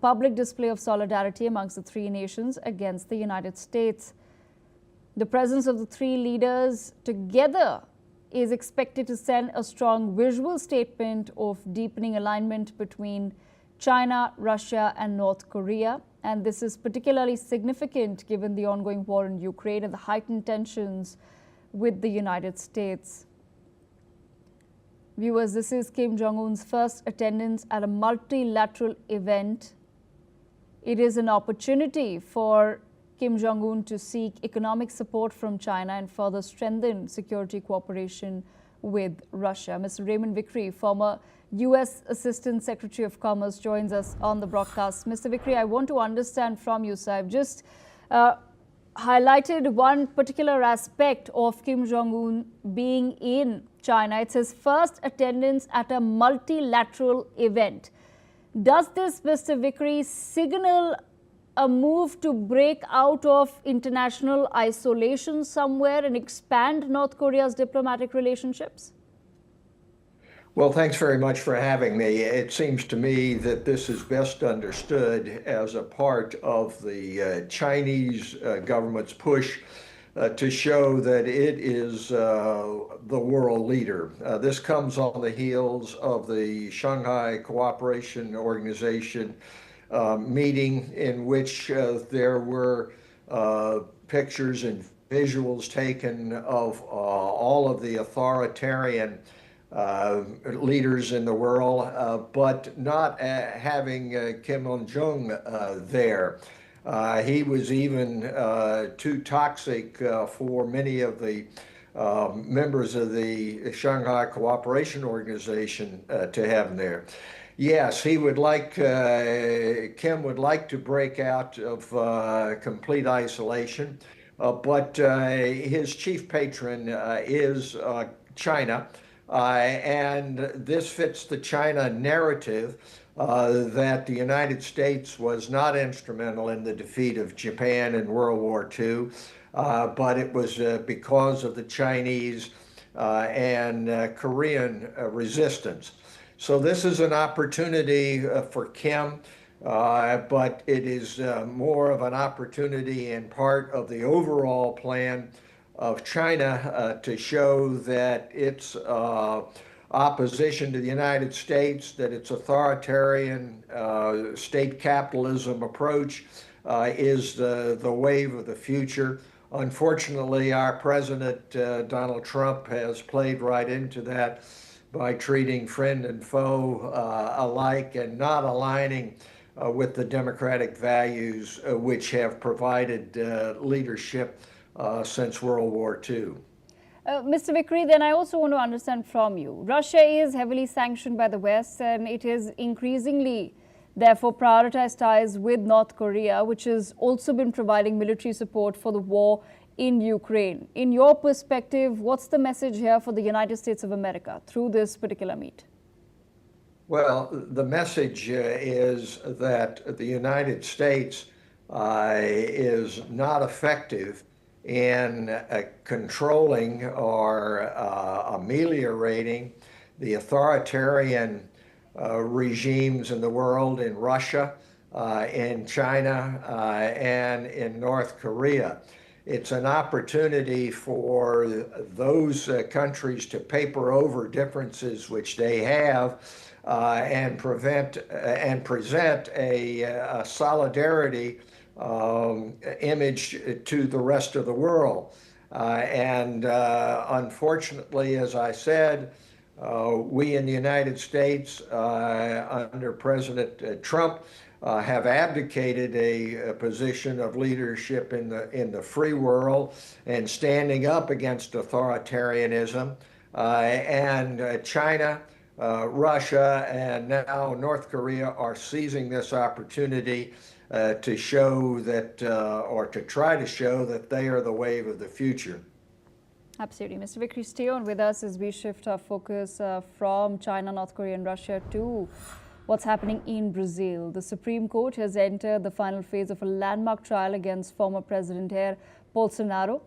public display of solidarity amongst the three nations against the United States. The presence of the three leaders together is expected to send a strong visual statement of deepening alignment between China, Russia and North Korea. And this is particularly significant given the ongoing war in Ukraine and the heightened tensions with the United States. Viewers, this is Kim Jong Un's first attendance at a multilateral event. It is an opportunity for Kim Jong Un to seek economic support from China and further strengthen security cooperation with Russia. Mr. Raymond Vickery, former U.S. Assistant Secretary of Commerce, joins us on the broadcast. Mr. Vickery, I want to understand from you, sir. I've just highlighted one particular aspect of Kim Jong Un being in China. It's his first attendance at a multilateral event. Does this, Mr. Vickery, signal a move to break out of international isolation somewhere and expand North Korea's diplomatic relationships? Well, thanks very much for having me. It seems to me that this is best understood as a part of the Chinese government's push to show that it is the world leader. This comes on the heels of the Shanghai Cooperation Organization meeting in which there were pictures and visuals taken of all of the authoritarian leaders in the world, but not having Kim Jong Un there. He was even too toxic for many of the members of the Shanghai Cooperation Organization to have him there. Yes, he would like, Kim would like to break out of complete isolation, but his chief patron is China. And this fits the China narrative that the United States was not instrumental in the defeat of Japan in World War II, but it was because of the Chinese and Korean resistance. So this is an opportunity for Kim, but it is more of an opportunity and part of the overall plan of China to show that its opposition to the United States, that its authoritarian state capitalism approach is the wave of the future. Unfortunately, our president, Donald Trump, has played right into that by treating friend and foe alike and not aligning with the democratic values which have provided leadership since World War II. Mr. Vickery, then I also want to understand from you. Russia is heavily sanctioned by the West and it is increasingly, therefore, prioritized ties with North Korea, which has also been providing military support for the war in Ukraine. In your perspective, what's the message here for the United States of America through this particular meet? Well, the message is that the United States is not effective in controlling or ameliorating the authoritarian regimes in the world, in Russia, in China, and in North Korea. It's an opportunity for those countries to paper over differences which they have and present a solidarity image to the rest of the world. Unfortunately, as I said, we in the United States, under President Trump, have abdicated a position of leadership in the free world and standing up against authoritarianism. China, Russia, and now North Korea are seizing this opportunity to show that, or to try to show that they are the wave of the future. Absolutely. Mr. Vickery, stay on with us as we shift our focus from China, North Korea and Russia to what's happening in Brazil. The Supreme Court has entered the final phase of a landmark trial against former President Jair Bolsonaro.